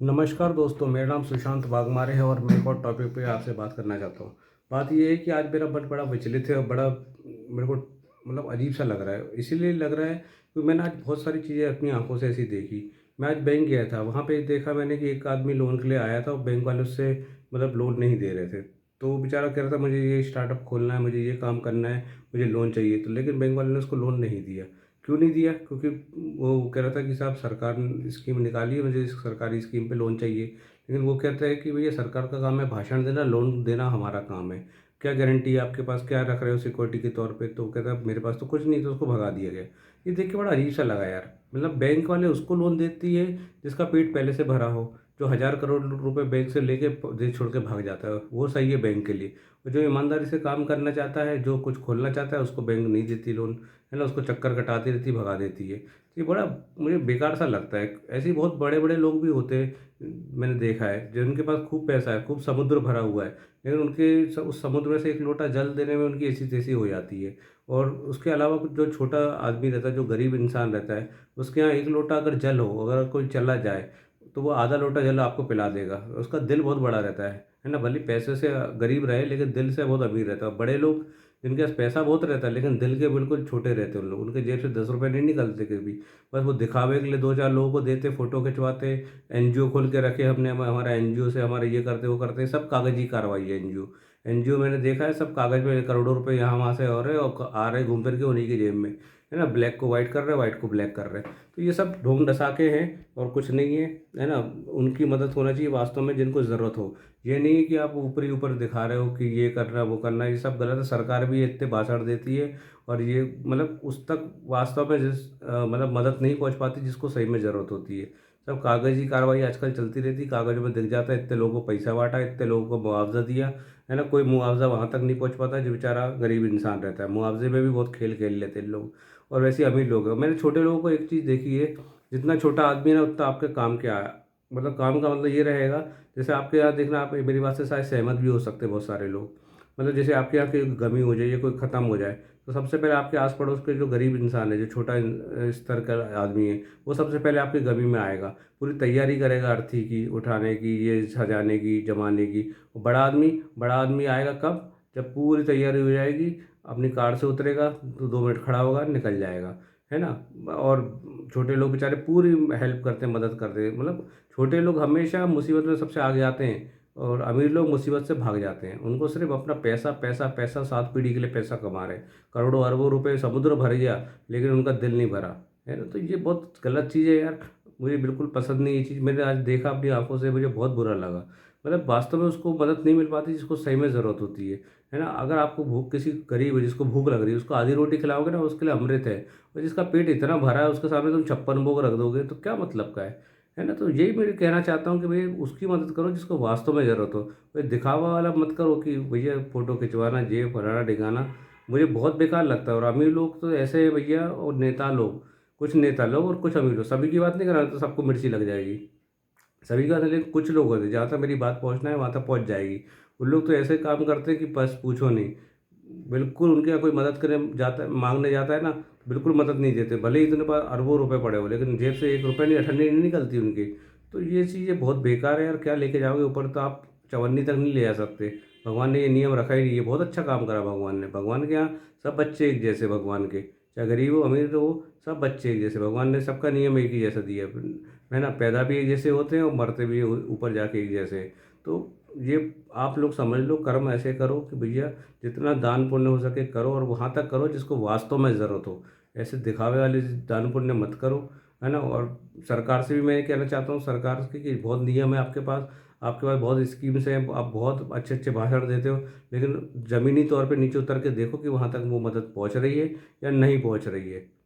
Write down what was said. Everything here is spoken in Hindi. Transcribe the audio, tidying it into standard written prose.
नमस्कार दोस्तों, मेरा नाम सुशांत वाघमारे है और मैं एक और टॉपिक पे आपसे बात करना चाहता हूँ। बात ये है कि आज मेरा मन बड़ा विचलित है और बड़ा मेरे को अजीब सा लग रहा है। इसीलिए लग रहा है कि मैंने आज बहुत सारी चीज़ें अपनी आंखों से ऐसी देखी। मैं आज बैंक गया था, वहाँ पे देखा मैंने कि एक आदमी लोन के लिए आया था और बैंक वाले उससे लोन नहीं दे रहे थे। तो वो बेचारा कह रहा था मुझे ये स्टार्टअप खोलना है, मुझे ये काम करना है, मुझे लोन चाहिए। तो लेकिन बैंक वाले ने उसको लोन नहीं दिया। क्यों नहीं दिया? क्योंकि वो कह रहा था कि साहब सरकार ने स्कीम निकाली है, मुझे इस सरकारी स्कीम पे लोन चाहिए। लेकिन वो कहता है कि भैया सरकार का काम है भाषण देना, लोन देना हमारा काम है। क्या गारंटी है आपके पास, क्या रख रहे हो सिक्योरिटी के तौर पे? तो वो कहता है मेरे पास तो कुछ नहीं, तो उसको भगा दिया गया। ये देख के बड़ा अजीब सा लगा यार। बैंक वाले उसको लोन देती है जिसका पेट पहले से भरा हो, जो 1,000 करोड़ रुपए बैंक से लेके देश छोड़ के भाग जाता है, वो सही है बैंक के लिए। और जो ईमानदारी से काम करना चाहता है, जो कुछ खोलना चाहता है, उसको बैंक नहीं देती लोन, है ना, उसको चक्कर कटाती रहती, भगा देती है। तो ये बड़ा मुझे बेकार सा लगता है। ऐसे ही बहुत बड़े-बड़े लोग भी होते हैं, मैंने देखा है, जिनके पास खूब पैसा है, खूब समुद्र भरा हुआ है, लेकिन उनके उस समुद्र में से एक लोटा जल देने में उनकी ऐसी-तैसी हो जाती है। और उसके अलावा कुछ जो छोटा आदमी रहता है, जो गरीब इंसान रहता है, उसके यहाँ एक लोटा अगर जल हो, अगर कोई चला जाए, तो वो आधा लोटा जल आपको पिला देगा। उसका दिल बहुत बड़ा रहता है ना? भले पैसे से गरीब रहे, लेकिन दिल से बहुत अमीर रहता है। बड़े लोग जिनके पास पैसा बहुत रहता है, लेकिन दिल के बिल्कुल छोटे रहते हैं उन लोग। उनके जेब से 10 रुपए नहीं निकलते कभी। बस वो दिखावे के लिए 2-4 लोगों को देते, फ़ोटो खिंचवाते, एनजीओ खोल के रखे हमने, हमारा एनजीओ से हमारे ये करते, वो करते, सब कागज़ी कार्रवाई है एनजीओ। एनजीओ मैंने देखा है, सब कागज़ में करोड़ों रुपए यहाँ-वहाँ से हो रहे हैं और आ रहे घूम फिर के उन्हीं की जेब में। है ना? ब्लैक को व्हाइट कर रहे हैं, व्हाइट को ब्लैक कर रहे हैं। तो ये सब ढोंग डसाके हैं और कुछ नहीं है। है ना? उनकी मदद होना चाहिए वास्तव में जिनको ज़रूरत हो। ये नहीं है कि आप ऊपर ही ऊपर दिखा रहे हो कि ये करना है, वो करना है, ये सब गलत है। सरकार भी इतने भाषण देती है और ये उस तक वास्तव में मदद नहीं पहुँच पाती जिसको सही में ज़रूरत होती है। सब कागज़ी कार्रवाई आजकल चलती रहती है, कागज़ों में दिख जाता है इतने लोगों को पैसा बाँटा, इतने लोगों को मुआवज़ा दिया, है ना? कोई मुआवज़ा वहाँ तक नहीं पहुँच पाता जो बेचारा गरीब इंसान रहता है। मुआवज़े में भी बहुत खेल खेल लेते हैं लोग। और वैसे ही अमीर लोग हैं। मैंने छोटे लोगों को एक चीज़ देखी है, जितना छोटा आदमी है ना उतना आपके काम के काम का ये रहेगा। जैसे आपके यहाँ देखना, आप मेरी बात से शायद सहमत भी हो सकते हैं बहुत सारे लोग। जैसे आपके यहाँ कोई गमी हो जाए या कोई ख़त्म हो जाए, तो सबसे पहले आपके आस-पड़ोस के जो गरीब इंसान है, जो छोटा स्तर का आदमी है, वो सबसे पहले आपकी गमी में आएगा। पूरी तैयारी करेगा अर्थी की, उठाने की, ये सजाने की, जमाने की। बड़ा आदमी आएगा कब? जब पूरी तैयारी हो जाएगी, अपनी कार से उतरेगा, तो 2 मिनट खड़ा होगा, निकल जाएगा। है ना? और छोटे लोग बेचारे पूरी हेल्प करते हैं, मदद करते हैं। छोटे लोग हमेशा मुसीबत में सबसे आगे आते हैं और अमीर लोग मुसीबत से भाग जाते हैं। उनको सिर्फ़ अपना पैसा, पैसा, पैसा, 7 पीढ़ी के लिए पैसा कमा रहे हैं। करोड़ों अरबों रुपए समुद्र भर गया, लेकिन उनका दिल नहीं भरा। है ना? तो ये बहुत गलत चीज़ है यार। मुझे बिल्कुल पसंद नहीं ये चीज़। मैंने आज देखा अपनी आँखों से, मुझे बहुत बुरा लगा। वास्तव में उसको मदद नहीं मिल पाती जिसको सही में ज़रूरत होती है। है ना? अगर आपको भूख, किसी गरीब है जिसको भूख लग रही है, उसको आधी रोटी खिलाओगे ना, उसके लिए अमृत है। और जिसका पेट इतना भरा है, उसके सामने तुम 56 भोग रख दोगे, तो क्या मतलब का है? है ना? तो यही मैं कहना चाहता हूँ कि भई उसकी मदद करो जिसको वास्तव में ज़रूरत हो। कोई दिखावा वाला मत करो कि भैया फ़ोटो खिंचवाना, ये फलाना-ढिकाना, मुझे बहुत बेकार लगता है। और अमीर लोग तो ऐसे हैं भैया, और नेता लोग, कुछ नेता लोग और कुछ अमीर लोग, सभी की बात नहीं कर रहा, तो सबको मिर्ची लग जाएगी। सभी का नहीं, लेकिन कुछ लोग होते हैं, जहाँ तक मेरी बात पहुँचना है वहाँ तक पहुँच जाएगी। उन लोग तो ऐसे काम करते हैं कि बस पूछो नहीं। बिल्कुल उनके यहाँ कोई मदद करने जाता है, माँगने जाता है ना, तो बिल्कुल मदद नहीं देते। भले ही इतने पास अरबों रुपए पड़े हों, लेकिन जेब से 1 रुपया नहीं, अठन्नी नहीं निकलती उनकी। तो ये चीज़ें बहुत बेकार है यार, क्या लेके जाओगे ऊपर? तो आप चवन्नी तक नहीं ले जा सकते। भगवान ने ये नियम रखा ही नहीं है। बहुत अच्छा काम करा भगवान ने। भगवान के यहाँ सब बच्चे एक जैसे, भगवान के। चाहे गरीब हो, अमीर हो, सब बच्चे एक जैसे। भगवान ने सबका नियम एक ही जैसा दिया है ना? पैदा भी एक जैसे होते हैं और मरते भी ऊपर जाके एक जैसे। तो ये आप लोग समझ लो, कर्म ऐसे करो कि भैया जितना दान पुण्य हो सके करो, और वहाँ तक करो जिसको वास्तव में ज़रूरत हो। ऐसे दिखावे वाले दान पुण्य मत करो। है ना? और सरकार से भी मैं ये कहना चाहता हूँ, सरकार के कि बहुत नियम है आपके पास बहुत स्कीम्स हैं, आप बहुत अच्छे-अच्छे भाषण देते हो, लेकिन ज़मीनी तौर पे नीचे उतर के देखो कि वहाँ तक वो मदद पहुँच रही है या नहीं पहुँच रही है।